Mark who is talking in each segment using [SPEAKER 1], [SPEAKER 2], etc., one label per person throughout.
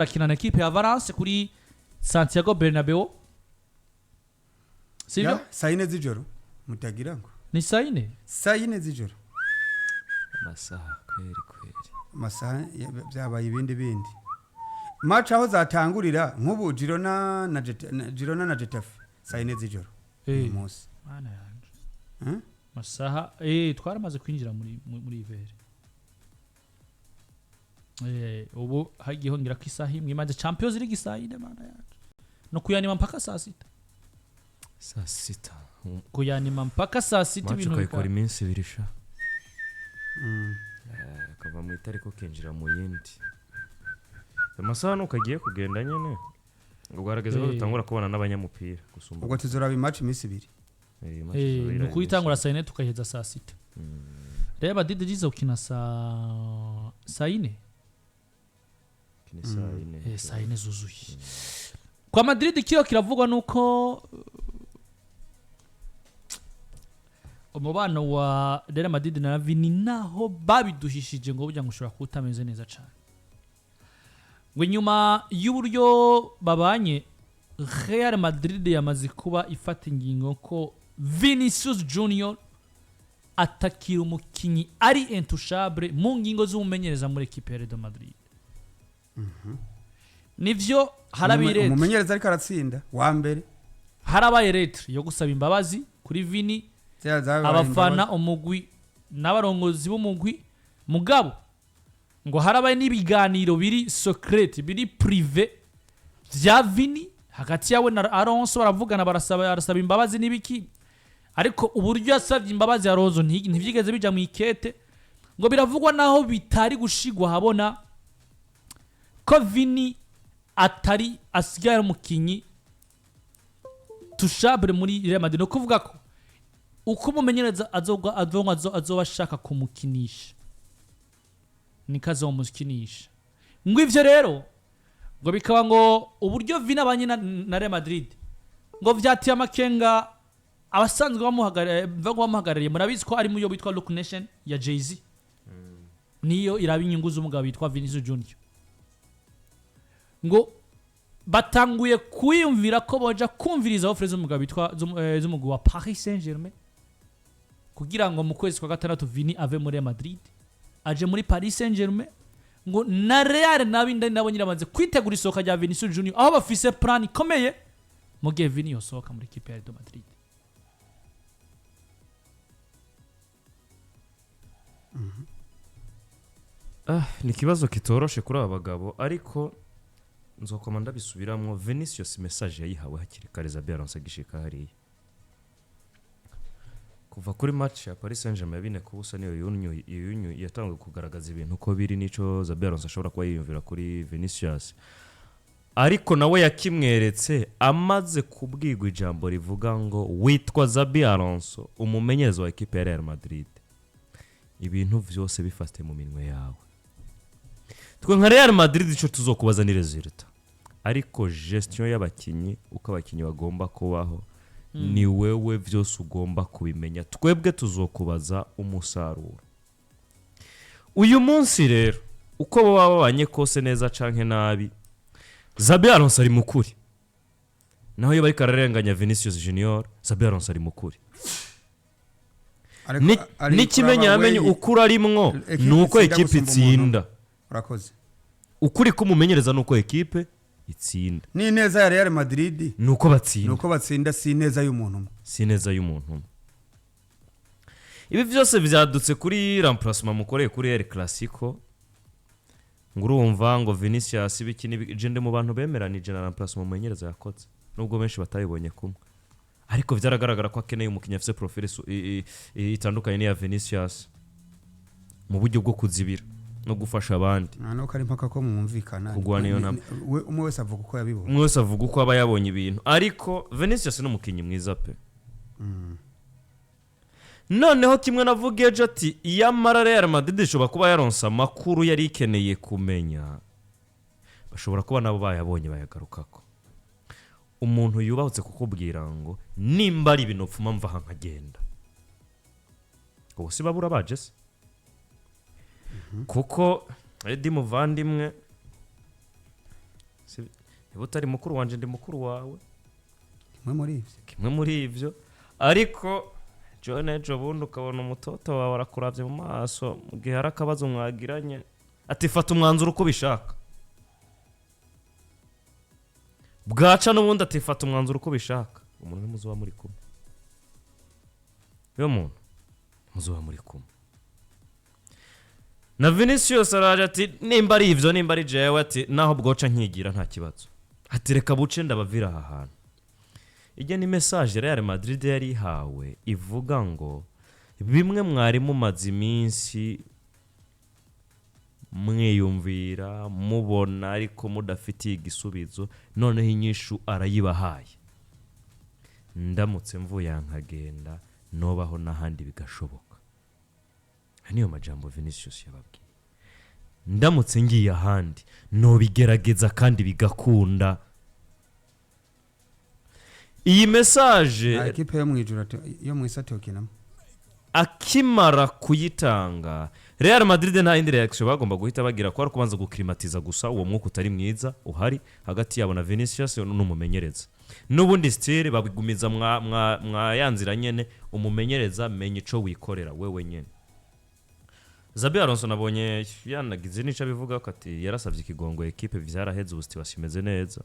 [SPEAKER 1] akina na equipe ya Valence kuri Santiago Bernabeu sivyo
[SPEAKER 2] sayine z'ijoro mutagira ngo
[SPEAKER 1] ni sayine
[SPEAKER 2] z'ijoro
[SPEAKER 3] masaha kweri
[SPEAKER 2] masaha byabaye ibindi match aho zatangurira nk'ubu Girona na Getafe sayine z'ijoro umunsi
[SPEAKER 1] mana yanje masaha twaramaze kwinjira muri ivere ubu hagiye hongera ko isaha imwe imaze Champions League sayine mana yanje no kuyanima mpaka saa sita kuyanima mpaka saa sita
[SPEAKER 3] ibintu bikora iminsi birisha kava mu itariko kenjira mu yindi amasaha nuko agiye kugenda nyene ngo garagaza ko tutangura kubona n'abanyamupira gusumba
[SPEAKER 2] ubwo tuzoraba match iminsi ibiri
[SPEAKER 1] nuko itangura sayine tukaheza saa sita reba Madrid jiza ukina sayine sayine zuzuye kwa Madrid kiyo kiravugwa nuko umubano wa Real Madrid na Vini naho babiduhishije ngo burya ngo ushobora kutameze neza cyane ngo nyuma y'uburyo babanye Real Madrid yamaze kuba ifata ingingo ko Vinicius Junior atakira umukinyi ari intouchable mu ngingo z'umumenyereza muri equipe ya Real Madrid. Nivyo harabire
[SPEAKER 2] umumenyereza ariko aratsinda wa mbere
[SPEAKER 1] harabaye letre yo gusaba imbabazi kuri Vini abafana umugwi n'abarongozi b'umugwi mugabo ngo harabaye n'ibiganiro biri secret biri privé vya Vini hagati yawe na Alonso baravugana barasaba imbabazi n'ibiki ariko uburyo yasavye imbabazi ya Rozo ntivyigeze bija mu ikete ngo biravugwa naho bitari gushigwa habona ko Vini atari asigaye umukinyi touchable muri Real Madrid no kuvuga ko uko mumenyereza azoba ashaka kumukinisha nikazo umukinisha ngo ivyo rero ngo bikaba ngo uburyo Vini abanye na Real Madrid ngo vyatiye amakenga abasanzwe bamuhagarariye murabizi ko ari mu yo bitwa Look Nation ya Jay-Z niyo iraba inyungu z'umugabo bitwa Vinicius Junior ngo batanguye kwiyumvira ko boja kumviriza offre z'umugabo bitwa z'umugabo wa Paris Saint-Germain kugira ngo mu kwezi kwa gatandatu Vini ave muri Real Madrid aje muri Paris Saint-Germain ngo na Real nabindi nabo nyirabanze kwitegura isoka rya Vinicius Junior aho bafise plan ikomeye mu gihe Vini yosoka muri equipe ya Real Madrid.
[SPEAKER 3] Ni kibazo kitoroshe kuri abagabo ariko nzokoma ndabisubiramwo Vinicius message yayihawe hakiri kare za Alonso gishika hariya kuva kuri match ya Paris Saint-Germain yabine kubusa niyo yunyu yatangiye kugaragaza ibintu ko biri nico za Alonso ashobora kuba yiyumvira kuri Vinicius ariko nawe yakimweretse amaze kubwirwa ijambo rivuga ngo witwa Zabi Alonso umumenyereza wa equipe ya Real Madrid ibintu vyose bifate mu minwe yawe twe nka Real Madrid ico tuzokubaza ni resultat ariko gestion y'abakinyi uko abakinyi bagomba kubaho ni wewe vyose ugomba kubimenya twebwe tuzokubaza umusaruro uyu munsi rero uko baba babanye kose neza canke nabi Zabi Alonso ari mukuri naho iyo bari kararenganya Vinicius Junior Zabi Alonso ari mukuri nikimenya amenye ukura arimwo nuko equipe itsinda
[SPEAKER 2] urakoze
[SPEAKER 3] ukuri kumumenyereza nuko equipe itsinda
[SPEAKER 2] ni neza ya Real Madrid
[SPEAKER 3] nuko
[SPEAKER 2] batsinda si neza y'umuntu ibi byose vyadutse kuri remplacement mukoreye kuri El Clasico ngurumva ngo Vinicius bikini jende mu bantu bemeranije na remplacement mumenyereza yakoze nubwo benshi batayibonye kumwe ariko vyaragaragara ko akeneye umukinya afise profile itandukanye ni ya Vinicius mu buryo bwo kuzibira no gufasha abandi nano kari mpaka ko mwumvikana umwe wese avuga uko yabibonye
[SPEAKER 3] umwe wese avuga uko aba yabonye ibintu ariko Vinicius n'umukinyi mwiza pe noneho kimwe navuga ejo ati iyamara Real Madrid ishobora kuba yaronsa amakuru yari ikeneye kumenya bashobora kuba nabo bayabonye bayagarukako umuntu yubahutse kukubwira ngo nimba ari ibintu pfuma mva nkagenda ubwo babura baje se kuko Edi muvandimwe niba utari mukuru wanje ndi mukuru wawe
[SPEAKER 2] kimwe muri ivyo ariko John ejo bundi ukabona umutoto wawe arakuravye mu maso mu gihe hari akabazo mwagiranye ati fata umwanzuro uko bishaka bwaca n'ubundi ati fata umwanzuro uko bishaka umuntu muzuba muri kumwe yo muntu muzuba muri kumwe na Vinicius araje ati nimba ari ivyo nimba ari jewe ati naho bwoca nkigira nta kibazo ati reka buce ndabavira aha hantu ijya ni message Real Madrid yari hawe ivuga ngo bimwe mwari mumaze iminsi mwiyumvira mubona ariko mudafitiye igisubizo noneho inyishu arayibahaye ndamutse mvuye nkagenda nobaho n'ahandi bigashoboka niyo majambo Vinicius yababwiye ndamutse ngiye ahandi no bigerageza kandi bigakunda iyi message
[SPEAKER 4] equipe yo mwijura yo mwisate okinamo
[SPEAKER 2] akimara kuyitanga Real Madrid nta indi reaction bagomba guhita bagira ko ari kubanza guklimatiza gusa uwo mwuka utari mwiza uhari hagati yabo na Vinicius n'umumenyereza n'ubundi style babigumiza mwa yanzira nyene umumenyereza menye ico wikorera wewe nyene Xabi Alonso nabonye yanagize nica bivuga ko ati yarasavye ikigongo equipe vyaraheze ubusti bashimeze neza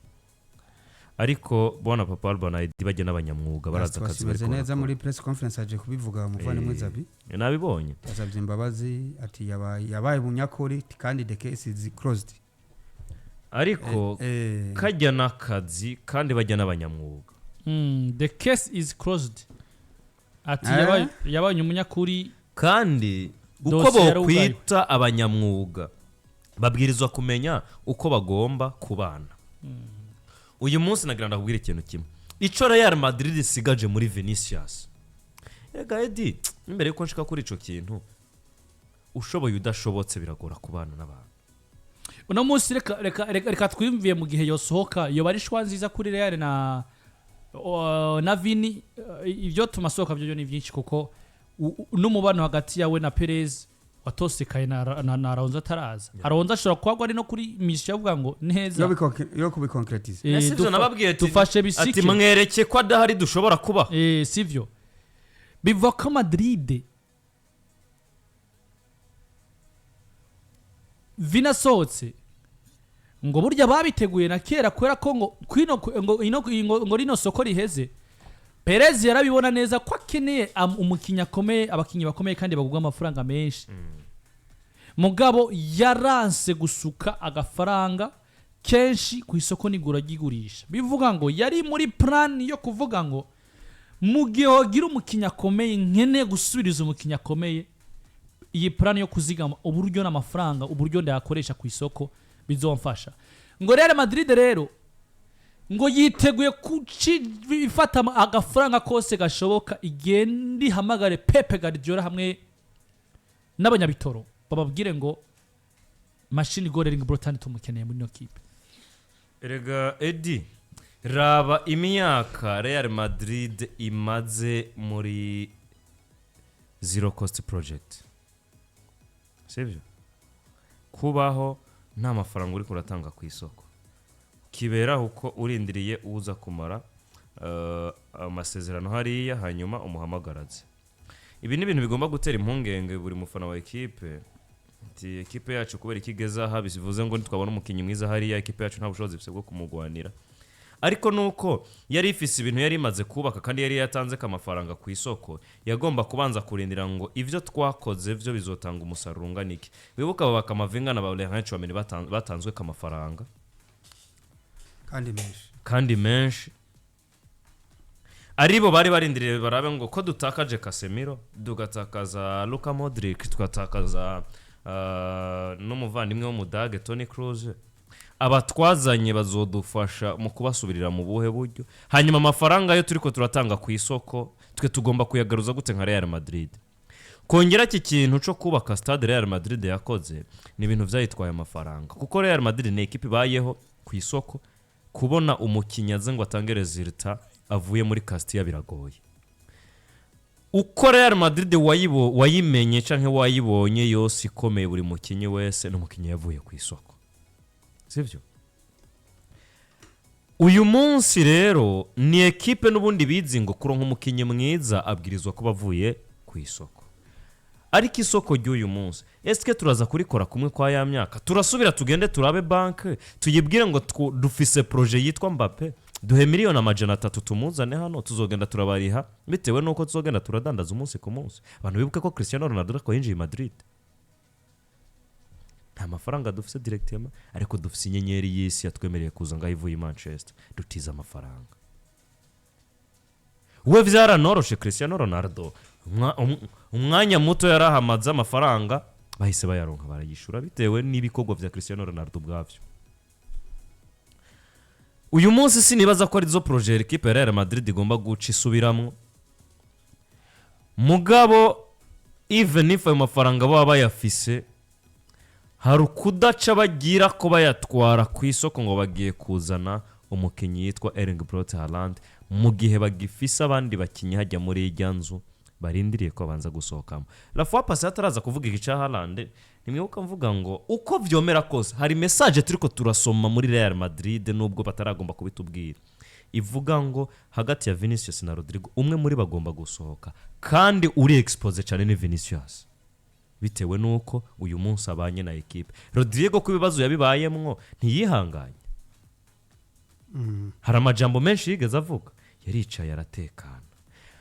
[SPEAKER 2] ariko bona Papa Albana dibajye n'abanyamwuga baraza akazi
[SPEAKER 4] bari neza muri press conference aje kubivuga muvane Mwizabi
[SPEAKER 2] nabibonye
[SPEAKER 4] asavye imbabazi ati yabaye bunyakuri kandi the case is closed
[SPEAKER 2] ariko kajya nakazi kandi bajya n'abanyamwuga
[SPEAKER 1] the case is closed ati yabaye umunyakuri
[SPEAKER 2] kandi uko bokwita abanyamwuga babwirizwa kumenya uko bagomba kubana uyu munsi nagira ndakubwira ikintu kimwe ico Real Madrid sigaje muri Vinicius ega Edi imbere yuko nshika kuri ico kintu ushoboye udashobotse biragora kubana n'abantu
[SPEAKER 1] uno munsi reka twimviye mu gihe yosohoka yo bari shwa nziza kuri Real na Vini ibyo tumasohoka byo ni byinshi kuko n'umubano hagati yawe na Perez watosekaye na Aronza taraza Aronza ashobora kwagwa ari no kuri mission yavuga ngo neza
[SPEAKER 4] yo kubiconcretize
[SPEAKER 2] sivyo nababwiye
[SPEAKER 1] tufashe bisike
[SPEAKER 2] ati mwereke ko adahari dushobora kuba
[SPEAKER 1] sivyo biva ko Madrid Vinicius ngo burya babiteguye na kera kwera ko ngo rino soko riheze Perez yarabibona neza ko akeneye umukinya akomeye abakinyi bakomeye kandi bagugwa amafaranga menshi mugabo yaranse gusuka agafaranga kenshi ku isoko nigura gigurisha bivuga ngo yari muri plan yo kuvuga ngo mu gihe hogira umukinya akomeye nkene gusubiriza umukinya akomeye iyi plan yo kuzigama uburyo n'amafaranga uburyo ndayakoresha ku isoko bizomfasha ngo Real Madrid rero ngo yiteguye kucifata agafaranga kose gashoboka igendi hamagare Pepe Guardiola hamwe n'abanyabitoro bababwire ngo machine goring Britain tumukeneye muri no kipe
[SPEAKER 2] erega Edi raba imyaka Real Madrid imaze muri zero cost project sivyo kubaho nta mafaranga uri kuratanga ku isoko kibera uko urindiriye uza kumara amasezerano hariya hanyuma umuhamagaraze ibi ni ibintu bigomba gutera impungenge buri mufana wa equipe ati equipe yacu kubera ikigeza aha bivuze ngo ntitwabona umukinyi mwiza hariya equipe yacu nta bushobozi bwo kumugwanira ariko nuko yari ifise ibintu yari imaze kubaka kandi yari yatanze kamafaranga ku isoko yagomba kubanza kurindira ngo ivyo twakoze byo bizotanga umusaruro nganiki wibuka baba Camavinga na Landry batanzwe kamafaranga kandi menshi aribo bari barindiriye barabe ngo ko dutakaje Casemiro dugatakaza Luka Modric twatakaza n'umuvandimwe w'umudage Toni Kroos abatwazanye bazodufasha mu kubasubirira mu buhe buryo hanyuma amafaranga yo turiko turatanga ku isoko twe tugomba kuyagaruza gute nka Real Madrid kongera iki kintu cyo kubaka stade Real Madrid yakoze ni ibintu vyayitwaye amafaranga kuko Real Madrid ni equipe bayeho ku isoko kubona umukinyaze ngo atange resultat avuye muri Castilla biragoye uko Real Madrid wayimenye canke wayibonye yose ikomeye buri mukinyi wese n'umukinyi yavuye ku isoko sivyo uyu munsi rero ni ekipe n'ubundi bizi ngo kuronka umukinnyi mwiza abwirizwa kuba avuye ku isoko, ariko isoko ry'uyu munsi esike turaza kurikora kumwe kwa ya myaka, turasubira tugende turabe banke tuyibwire ngo dufise proje yitwa Mbappe duhe miliyoni 300 tumuzane hano, tuzogenda turabariha bitewe nuko tuzogenda turadandaza umunsi ku munsi. Abantu bibuke ko Cristiano Ronaldo ko yinjiye Madrid nta mafaranga dufise directement, ariko dufise inyenyeri y'isi yatwemereye kuza ngaho ivuye Manchester dutiza amafaranga. We vyaranoroshe Cristiano Ronaldo umwanya muto yarahamaze amafaranga bahise bayaronka barayishura bitewe n'ibikorwa vya Cristiano Ronaldo ubwavyo. Uyu munsi sinibaza ko ari zo projet equipe ya Real Madrid igomba guca isubiramwo, mugabo even if ayo mafaranga baba bayafise hari ukudaca bagira ko bayatwara ku isoko ngo bagiye kuzana umukinnyi yitwa Erling Braut Haaland mu gihe bagifise abandi bakinnyi hajya muri irya nzu barindiriye ko abanza gusohokamo. La fois passée ataraza kuvuga igica Haland nimwibuka mvuga ngo uko vyomera kose hari message turiko turasoma muri Real Madrid nubwo bataragomba kubitubwira ivuga ngo hagati ya Vinicius na Rodrigo umwe muri bagomba gusohoka, kandi uri expose cyane ni Vinicius bitewe nuko uyu munsi abanye na equipe. Rodrigo ku bibazo yabibayemwo ntiyihanganye, hari amajambo menshi yigeze avuga, yaricaye aratekana,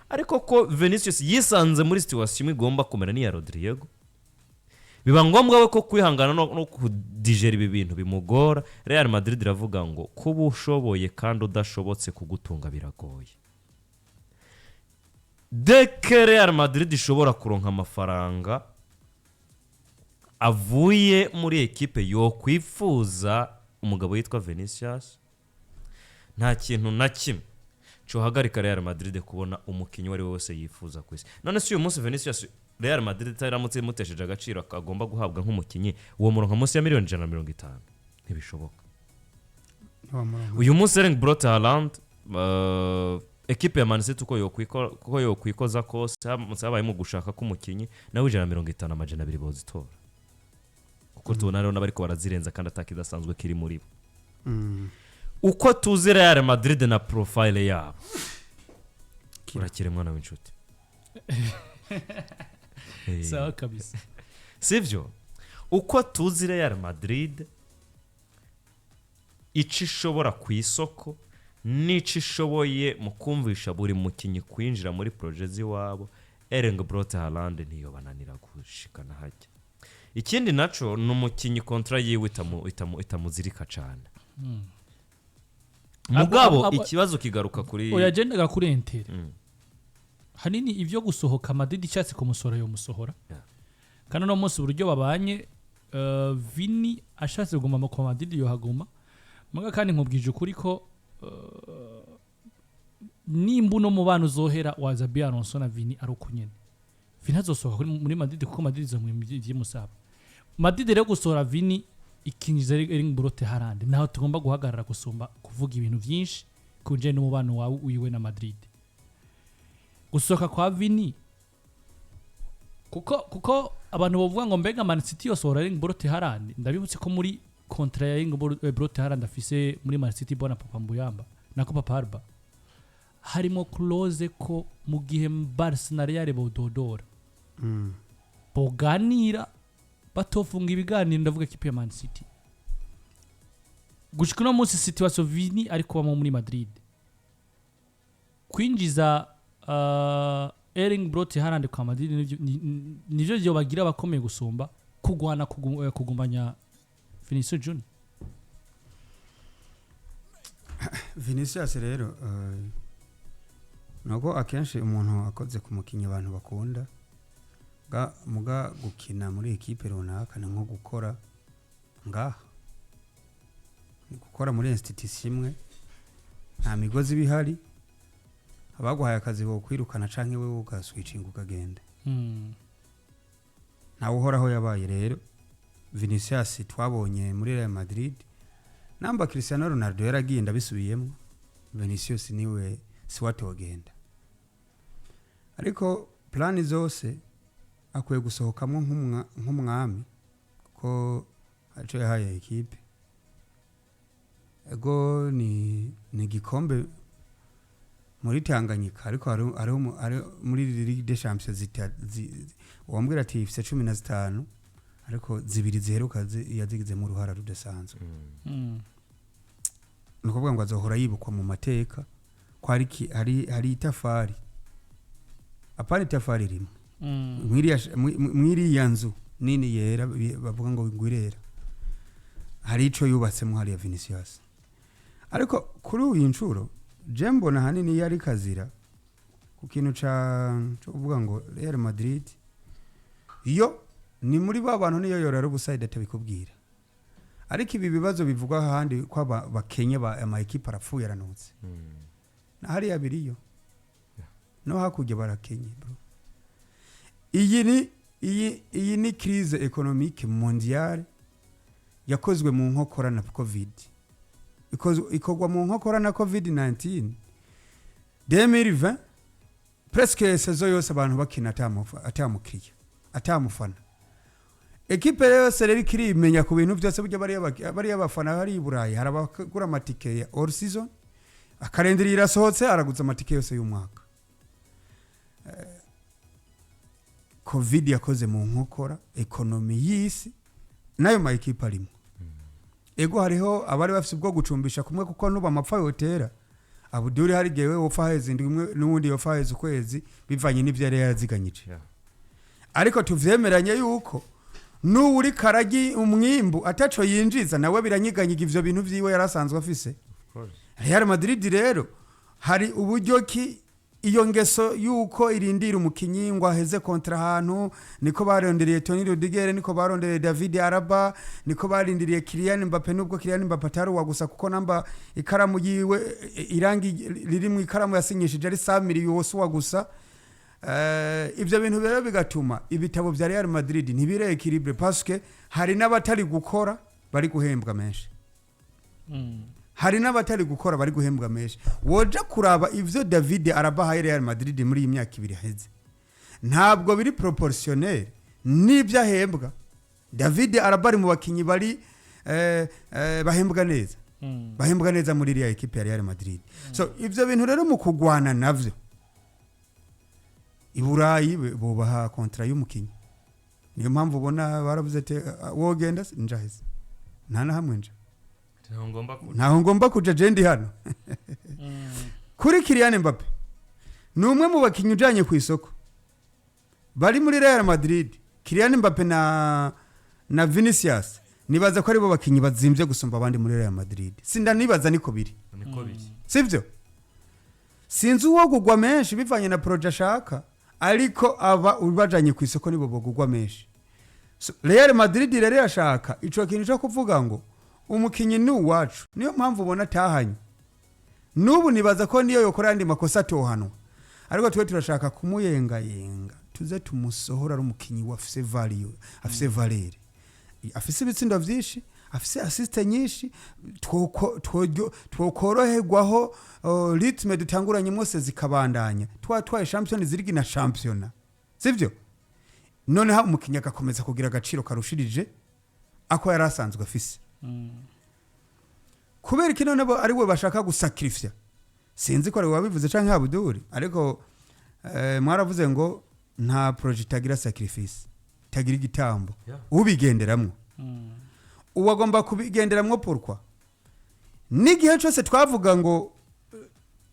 [SPEAKER 2] ariko ko Vinicius yisanze muri situation igomba kumera ni ya Rodrigo biba ngombwa we ko kwihangana no kudigera ibi bintu bimugora. Real Madrid iravuga ngo kuba ushoboye kandi udashobotse kugutunga biragoye. Deke Real Madrid ishobora kuronka amafaranga avuye muri ekipe yo kwifuza umugabo yitwa Vinicius, nta kintu na kimwe cyo hagarika Real Madrid kubona umukinnyi wari wose yifuza kwisi. None si uyu munsi Vinicius Real Madrid taramutse mutesheje agaciro akagomba guhabwa nk'umukinnyi uwo muronka munsi ya miliyoni 150 ntibishoboka. Uyu munsi Erling Braut Haaland ekipe ya Man City uko yo kwikoza kose habaye mu gushaka k'umukinnyi nawe 150 amajana 2 bozitora kuko tubona rero n'abari ko barazirenza kandi atakidasanzwe kiri muri bo. Uko tuzi Real Madrid na profile yabo urakire mwana w'inshuti
[SPEAKER 1] sawa kabisa
[SPEAKER 2] sivyo. Uko tuzi Real Madrid ishobora ku isoko n'ishoboye mu kumvisha buri mukinnyi kwinjira muri projet ziwabo, Erling Braut Haaland niyo bananira gushikana hajya. Ikindi naco n'umukinnyi kontra yiwe itamuzirika cyane. Mugabo ikibazo kigaruka kuri
[SPEAKER 1] oyagendaga kuri Inter hanini ivyo gusohoka Madrid cyatse kumusora yo musohora kandi no munsi buryo babanye Vini ashatse kuguma mu Madrid yo haguma muga kandi nkubwije ukuri ko nimba no mubano zohera wa Xabi Alonso na Vini ari ukunyene Vini azosohoka muri Madrid kuko Madrid zo mu musaba Madrid rero gusohora Vini ikinjiza Erling Braut Haaland naho tugomba guhagarara gusumba kuvuga ibintu byinshi kunje n'umubano wawe uyiwe na Madrid. Gusohoka kwa Vini kuko abantu bavuga ngo mbega Man City yosohora Erling Braut Haaland, ndabibutse ko muri kontra ya Erling Braut Haaland afise muri Man City bona Papa Mbuyamba nako Papa Alba harimo clause ko mu gihe Barca na Real bododora boganira batofunga ibiganiro, ndavuga kipe ya Man City gushika no munsi situation Vini ariko bamo muri Madrid kwinjiza Erling Braut Haaland kwa Madrid nivyo byo bagira bakomeye gusumba kugwana kugumanya Vinicius Junior.
[SPEAKER 4] Vinicius rero nako akenshi umuntu akoze ku mukinnyi abantu bakunda muga gukina muri ekipe runaka ni nko gukora ngaha gukora muri institution imwe nta migozi bihari, abaguhaye akazi bo kwirukana canke wewe ugaswitchinga ukagenda ntawe uhoraho yabaye. Rero Vinicius twabonye muri Real Madrid namba Cristiano Ronaldo yaragiye ndabisubiyemo, Vinicius niwe siwatogenda, ariko plani zose akwiye gusohokamo nk'umwami ko aje yahaye ekipe ego ni gikombe muri Tanganyika ariko ari muri Ligue des Champions wambwira ati ifite 15 ariko zibiri ziheruka yazigize mu ruhara rudasanzwe nukuvuga ngo azohora yibukwa mu mateka ko hari itafari apana itafari rimwe mwiri yanzu nini yera bavuga ngo ngwirera hari ico yubatsemo hari ya Vinicius ariko kuri uyu ncuro Jembo na hanini yari kazira ku kintu cyo kuvuga ngo Real Madrid iyo ni muri babantu niyo yorara ubuside atabikubwira ariko ibi bibazo bivugwa handi kwa bakenye ba ama equipe arapfuye aranutse na hari yabiriyo no hakujya barakenye bro iyi ni crise économique mondiale yakozwe mu nkokora na covid ikogwa mu nkokora na covid-19 2020 presque saison yose abantu bakina atamukiriya atamufana equipe yose rero kiri imenya ku bintu byose burya bari abafana hari iburayi harabagura amatike ya all season akarendira irasohotse araguza amatike yose y'umwaka covid yakoze mu nkokora economy y'isi nayo ma equipe arimo ego hariho abari bafite ubwo gucumbisha kumwe kuko nuba amapfa yotera abuduri hari gewe wofa hezi ndimwe n'undi yofa hezi ukwezi bivanye n'ivyo yari yaziganyije ariko tuvyemeranye yuko n'uri karagi umwimbu ataco yinjiza nawe biranyiganyiga ivyo bintu vyiwe yarasanzwe afise Real Madrid rero hari uburyo ki iyo ngeso yuko irindira umukinyi ngo aheze kontra hantu niko baronderiye Toni Rudiger niko baronderiye David Alaba niko barindiriye Kylian Mbappe nubwo Kylian Mbappe ataruwa gusa kuko namba ikaramu yiwe irangi riri mu ikaramu yasinyishije ari 100 miliyoni wose wa gusa ivyo bintu rero bigatuma ibitabo vya Real Madrid ntibire equilibre parce que hari n'abatari gukora bari guhembwa menshi hari n'abatari gukora bari guhembwa menshi woja kuraba ivyo David Alaba haye Real Madrid muri iyi myaka ibiri heze ntabwo biri proportionnel n'ibyo ahembwa David Alaba ari mu bakinyi bari bahembwa neza bahembwa neza muri iriya equipe ya Real Madrid so ivyo bintu rero mu kugwana navyo iburayi bobaha kontra y'umukinyi niyo mpamvu ubona baravuze ate wogenda njaheze nta na hamwe nje ntaho ngomba kuja jendi hano kuri Kylian Mbappe ni umwe mu bakinyi ujanye ku isoko bari muri Real Madrid Kylian Mbappe na Vinicius nibaza ko ari bo bakinyi bazimvye gusumba abandi muri Real Madrid sinda nibaza niko biri sivyo sinzi uwo kugwa menshi bivanye na projet ashaka ariko aba ubajanye ku isoko nibo bogugwa menshi Real Madrid rero yashaka ico kintu cyo kuvuga ngo umukinyi ni uwacu niyo mpamvu ubona tahanye nubu nibaza ko niyo yokora andi makosa tohanwa ariko twe turashaka kumuyenga tuze tumusohora ari umukinyi wafise value afise valeur afise ibitsindo vyinshi afise assist nyinshi twokoroherwaho ritme dutanguranye mose zikabandanya twaye champion zirigi na championa sivyo none ha umukinyi agakomeza kugira agaciro karushirije ako yarasanzwe afise kubera kino nabo ari we bashaka gusacrifice sinzi ko ari wabivuze canke habuduri ariko mwaravuze ngo nta project agira sacrifice tagira igitambo ubigenderamwo uwagomba kubigenderamwo pourquoi n'igihe cyose twavuga ngo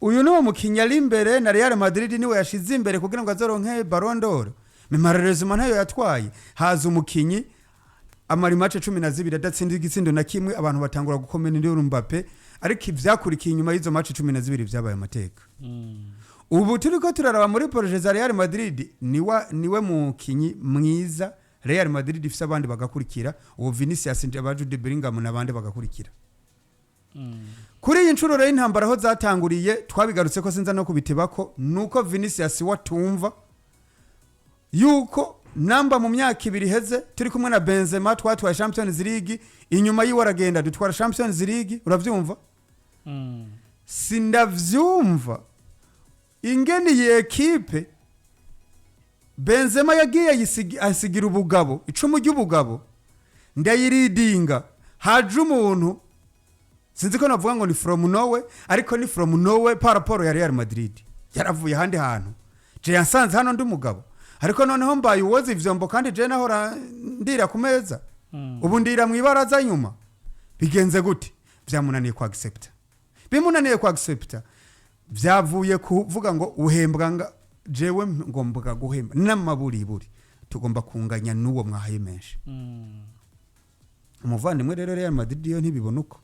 [SPEAKER 4] uyu no mukinya ari imbere na Real Madrid niwe yashize imbere kugira ngo azoronke Ballon d'Or memarerezuma ntayo yatwaye haza umukinyi amari match 12 adatsinda igitsindo na kimwe abantu batangura gukomena ndi Mbappe ariko ivyakurikiye inyuma y'izo match 12 byabaye amateka ubu turiko turaraba muri projet za Real Madrid niwe mukinyi mwiza Real Madrid ifise abandi bagakurikira uwo Vinicius abaje de Bellingham nabandi bagakurikira kuri iyi ncuro rero intambara aho zatanguriye twabigarutse ko sinza no kubitebako nuko Vinicius watumva yuko namba mu myaka ibiri heze turi kumwe na Benzema twatwaye Champions League inyuma yiwe aragenda dutwara Champions League uravyumva sindavyumva ingeni ye equipe Benzema yagiye asigira ubugabo icumu ry'ubugabo ndayiridinga haje umuntu sinzi ko navuga ngo ni from nowhere ariko ni from nowhere par rapport ya Real Madrid yaravuye handi hantu je yansanze hano ndi mugabo ariko noneho mbaye uwoza ivyombo kandi je nahora ndira ku meza ubu ndira mu ibaraza nyuma bigenze gute byamunaniye ku accept bimunaniye ku accept byavuye kuvuga ngo uhembwa jewe ngomba guhemba n'amaburiburi tugomba kunganya n'uwo mwahaye menshi umuvandimwe rero Real Madrid yo ntibibona uko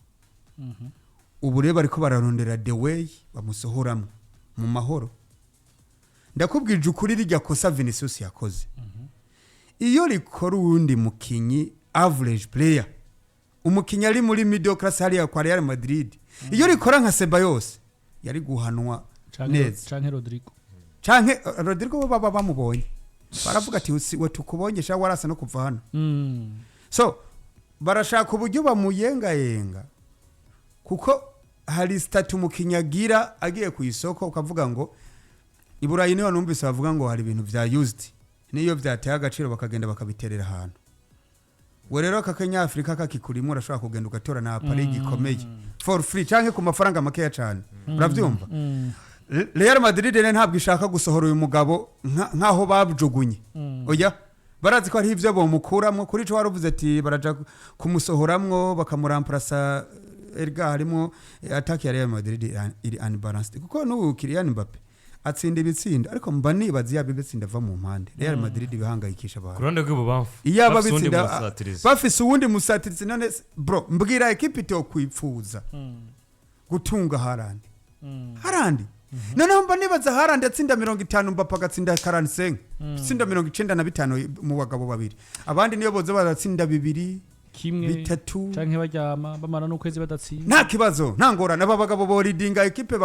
[SPEAKER 4] ubu reba ariko bararondera the way bamusohoramo mu mahoro ndakubwije ukuri rijya kosa Vinicius yakoze iyo rikora uwundi mukinyi average player umukinyi ari muri middle class hariya kwa Real Madrid iyo rikora nka Ceballos yari guhanwa neza canke Rodrigo baba bamubonye baravuga ati we tukubonye sha warasa no kuva hano so barashaka uburyo bamuyenga kuko hari statut mukinyagira agiye ku isoko ukavuga ngo iburayi niyo numvise bavuga ngo hari ibintu vya used niyo vyateye agaciro bakagenda bakabiterera ahantu we rero kakenya Afrika kakikurimo urashobora kugenda ugatora na Paris gikomeye for free canke ku mafaranga makeya cyane uravyumva Real Madrid ntabwo ishaka gusohora uyu mugabo nkaho babujugunye oya barazi ko ari ivyo bomukuramwo kuri cyo waruvuze ati baraja kumusohoramwo bakamuramplasa erga harimo attaque ya Real Madrid iri unbalanced kuko n'ubu Kylian Mbappe atsinda ibitsinda ariko mba nibazi yabibitsinda va mu mpande Real Madrid bihangayikisha abantu
[SPEAKER 3] kuronde rw'ububamfu
[SPEAKER 4] iyaba bitsinda bafise uwundi musatirizi none bro mbwira equipe to kwipfuza gutunga Haland noneho mba nibaza Haland atsinda 50 Mbappe agatsinda 45 tsinda 95 mu bagabo babiri abandi niyo boze baratsinda bibiri
[SPEAKER 1] kimwe
[SPEAKER 4] bitatu
[SPEAKER 1] canke baryama bamara n'ukwezi badatsinda
[SPEAKER 4] nta kibazo nta ngorane aba bagabo bo leadinga equipe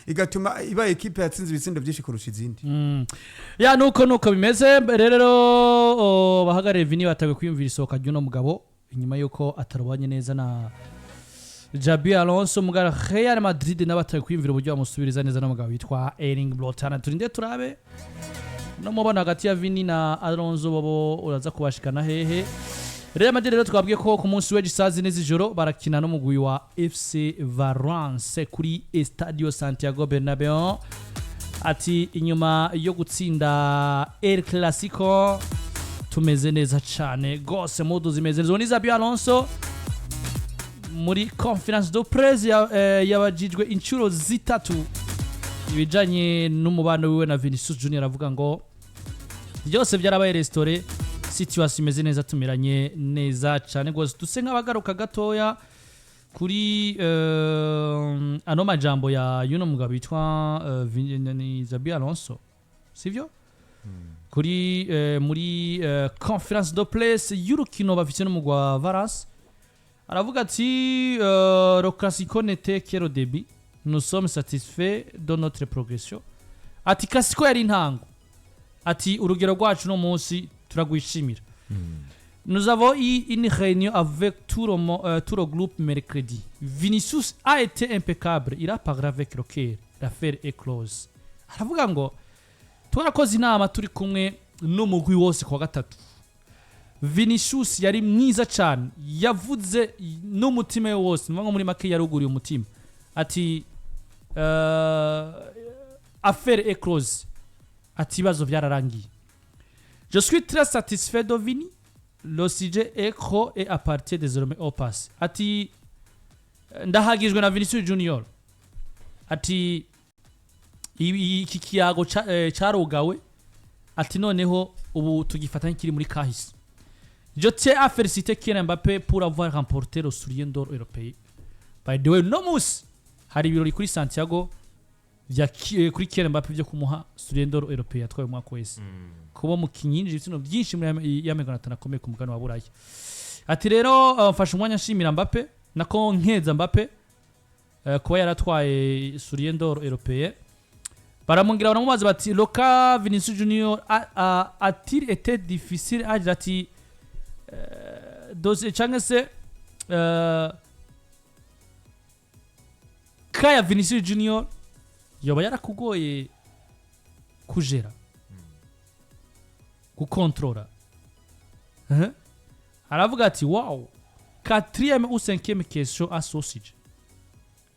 [SPEAKER 4] igatuma iba equipe yatsinze ibitsindo byinshi kurusha izindi
[SPEAKER 1] ya nuko bimeze rero bahagarare Vini batawe kwiyumvira isoka ry'uno mugabo inyuma yuko atarubanye neza na Xabi Alonso mugara Real Madrid n'abatawe kwiyumvira uburyo bamusubiriza neza n'umugabo witwa Erling Brotana turinde turabe no mubona hagati ya Vini na Alonso bobo uraza kubashikana hehe Real Madrid rero twabwiye ko ku munsi w'egisazi n'izijoro barakina no mugwi wa FC Valence kuri Estadio Santiago Bernabeu ati inyuma yo gutsinda El Clasico tumeze neza cyane gose modo zimeze neza ni Xabi Alonso muri conference de presse yabajijwe inshuro zitatu ibijanye n'umubano wiwe na Vinicius Junior avuga ngo byose byarabaye restaurant situation imeze neza tumiranye neza cyane gose duse nk'abagaruka gatoya kuri ano majambo ya yuno mugabo bitwa Xabi Alonso sivyo kuri muri conference de presse y'urukino bafite n'umugwa Valence aravuga ati le classico n'était que le début nous sommes satisfaits de notre progression ati classico yari intango ati urugero rwacu no munsi turagwishimira nous avons eu une réunion avec tout le groupe mercredi Vinicius a été impeccable il a parlé avec le cœur l'affaire est close aravuga ngo twarakoze inama turi kumwe n'umugwi wose kwa gatatu Vinicius yari mwiza cyane yavuze n'umutima wose nko muri make yaruguriye umutima ati affaire est close ati bazo byararangiye je suis très satisfait de Vini le sujet est clos et appartient désormais au passé ati ndahagijwe na Vinicius Junior ati iki kiyago cyarogawe ati noneho ubu tugifatanye kiri muri kahise je tiens à féliciter Kylian Mbappé pour avoir remporté le soulier d'or européen by the way nomus hari ibirori kuri Santiago vya kuri Kylian Mbappé byo kumuha soulier d'or européen atwaye umwaka wese kuba mukinyinje ibitsino byinshi muri y'amegana atanakomeye ku mugano wa Burayi ati rero mfasha umwanya nshimira Mbappé nako nkeza Mbappé kuba yaratwaye soulier d'or européen baramungira baramubaza bati Loka Vinicius Junior a-t-il été difficile agira ati doze cyangwa se kaya Vinicius Junior yoba yarakugoye kujera gukontrola aravuga ati wow 4e ou 5e question à sausage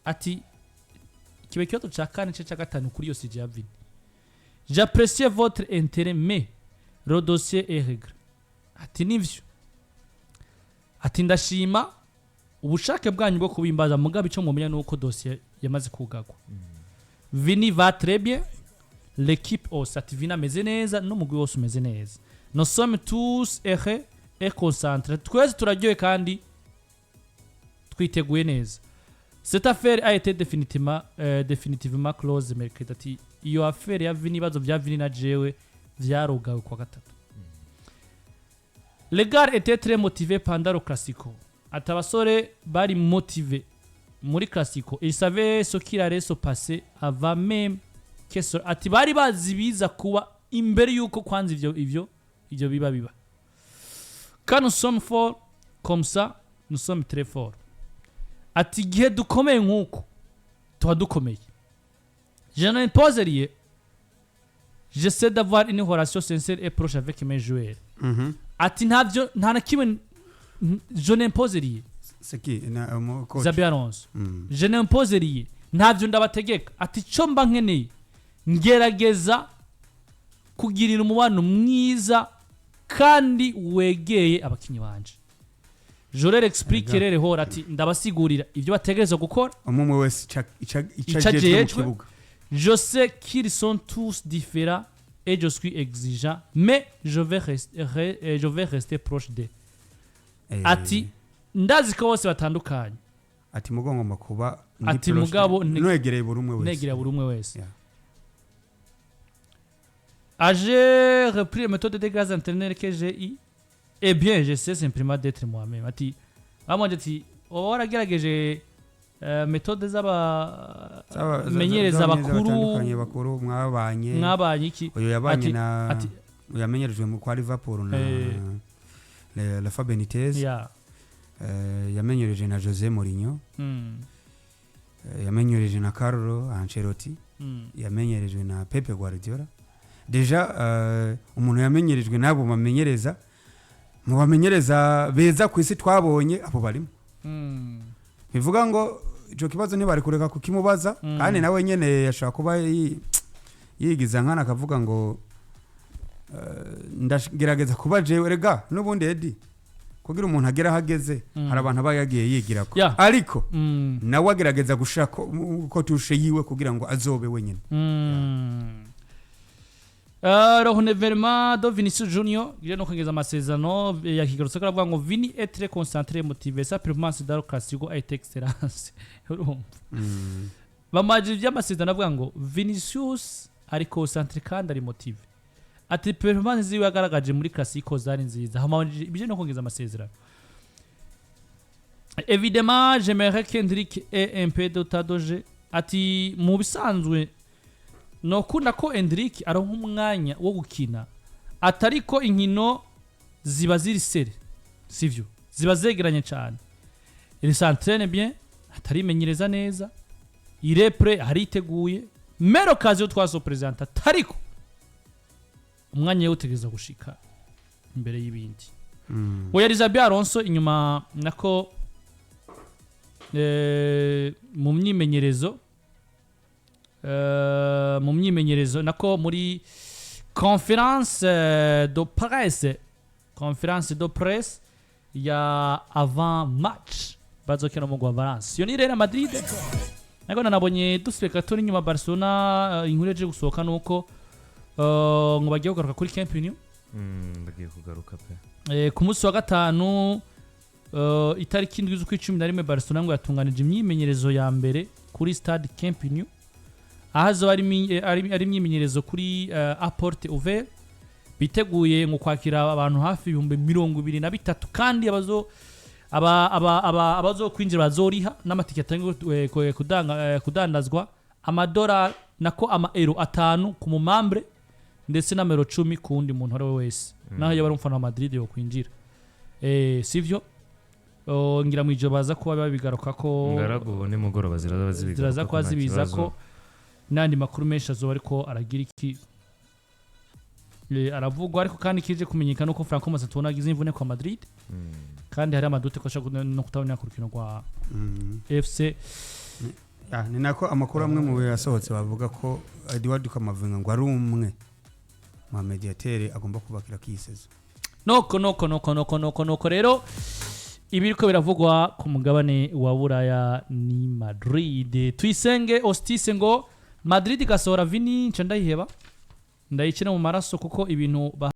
[SPEAKER 1] ati kibe kibazo ca kane ca gatanu kuri yo sije ya Vini. J'apprécie votre intérêt mais le dossier est réglé. Ati nivyo. Ati ndashima ubushake bwanyu bwo kubimbaza mugabe ico mumenya nuko dossier yamaze kugagwa. Vini va très bien. L'équipe aussi ati Vini ameze neza n'umugwi wose umeze neza. Nous sommes tous heureux et concentrés. Twese turaryoye kandi twiteguye neza. Cette affaire a été définitivement close mercredi. Ati iyo affaire ya Vini bazo bya Vini na jewe vyarugawe kwa gatatu. Les gars étaient très motivés pendant le classico. Ati abasore bari motivés muri classico. Ils savaient ce qu'il allait se passer avant même que ati bari bazi biza kuba imbere yuko kwanza ivyo biba. Quand nous sommes forts comme ça, nous sommes très forts. Ati gihe dukomeye nkuko tuba dukomeye. Je ne pose rien. J'essaie d'avoir une relation sincère et proche avec mes joueurs. Ati ntavyo nta na kimwe je n'impose rien.
[SPEAKER 4] C'est qui coach
[SPEAKER 1] Zabi Alonso. Je n'impose rien. Ntavyo ndabategeka. Ati cyo mba nkeneye ngerageza kugirira umubano mwiza kandi wegeye abakinyi banje. Je leur explique rero hora ati ndabasigurira ivyo bategereza gukora.
[SPEAKER 4] Umwe wese icaje mu kibuga.
[SPEAKER 1] Je sais qu'ils sont tous différents et je suis exigeant mais je vais rester proche d'eux. Ati ndazi ko bose batandukanye.
[SPEAKER 4] Ati mugongo makuba
[SPEAKER 1] ati mugabo
[SPEAKER 4] negereye buri
[SPEAKER 1] umwe wese. J'ai repris la méthode de gaz interne que j'ai eu. Eh bien, je sais simplement d'être moi-même. Ati, amanje ati, waragerageje méthode z'aba menyereza
[SPEAKER 4] bakuru mwabanye
[SPEAKER 1] iki.
[SPEAKER 4] Uyo yabanye na yamenyerejwe mu kwa Liverpool na la Benitez.
[SPEAKER 1] Yeah.
[SPEAKER 4] Yamenyereje na Jose Mourinho. Yamenyereje na Carlo Ancelotti. Yamenyerejwe na Pepe Guardiola. Deja umuntu yamenyerejwe nabo bamenyereza mu bamenyereza beza ku isi twabonye abo barimo. Bivuga ngo ico kibazo ntibari kureka kukimubaza kandi nawe nyene yashaka kuba yigiza nkana akavuga ngo ndagerageza kuba jewe rega nubundi Edi kugira umuntu agera hageze hari abantu abayagiye yigira ko ariko nawe agerageza gushaka uko tushe yiwe kugira ngo azobe wenyine.
[SPEAKER 1] Le renouvellement de Vinicius Junior, il y a donc des amasezerano yakigarutse ko avuga ngo Vini est très concentré motivé sa performance dans le classico a été excellente. Bamaje by'amasezerano avuga ngo Vinicius ari concentré kandi ari motivé. Ati performance ziwe yagaragaje muri classico zari nziza. Hamaje ibyo no kongeza amasezerano. Évidemment, j'aimerais qu'Hendrick ait un peu de tadoje. Ati mu bisanzwe no kunda ko Hendrick aronka umwanya wo gukina atariko inkino ziba ziri sere sivyo ziba zegeranye cyane. Il s'entraîne bien atarimenyereza neza il est prêt hariteguye mais l'occasion twaso presenta tariko umwanya yo utegeza gushika imbere y'ibindi. Oya Zabi Alonso inyuma nako mu myimenyerezo nako muri conférence de presse ya avant match bazokina mu Valence yo ni rero Madrid nako nabonye duseka turi nyuma Barcelona inkuru yaje gusohoka nuko ngo bagiye kugaruka kuri Camp Nou
[SPEAKER 3] bagiye kugaruka pe
[SPEAKER 1] ku munsi wa gatanu itariki 7 z'ukwicumi Barcelona ngo yatunganije imyimenyerezo ya mbere kuri stade Camp Nou ahazo ari imyimenyerezo kuri apporte ouvert biteguye ngo kwakira abantu hafi 23,000 kandi abazo kwinjira bazoriha n'amatike atangwe kudandazwa amadora nako ama-euro 5 ku mumambre ndetse na euro 10 kundi muntu ari wese naho yaba umfana wa Madrid yo kwinjira sivyo ngira mwijo baza kuba babigaruka ko
[SPEAKER 3] ngarago ni mugoroba
[SPEAKER 1] ziraza kwa zibiza ko nandi makuru menshi azoba ariko aragira iki aravugwa ariko kandi kije kumenyekana uko Franco Mazzatona agize imvune kwa Madrid kandi hari amadute ko ashaka no kutabona ku rukino kwa FC
[SPEAKER 4] ni nako amakuru amwe mu yasohotse bavuga ko Edward Camavinga ngo ari umwe mu mediatere agomba kubakira kisezo
[SPEAKER 1] noko rero ibiriko biravugwa ku mugabane wa Buraya ni Madrid. Tuyisenge Ostise ngo Madrid gasohora Vini nca ndayiheba ndayikina mu maraso kuko ibintu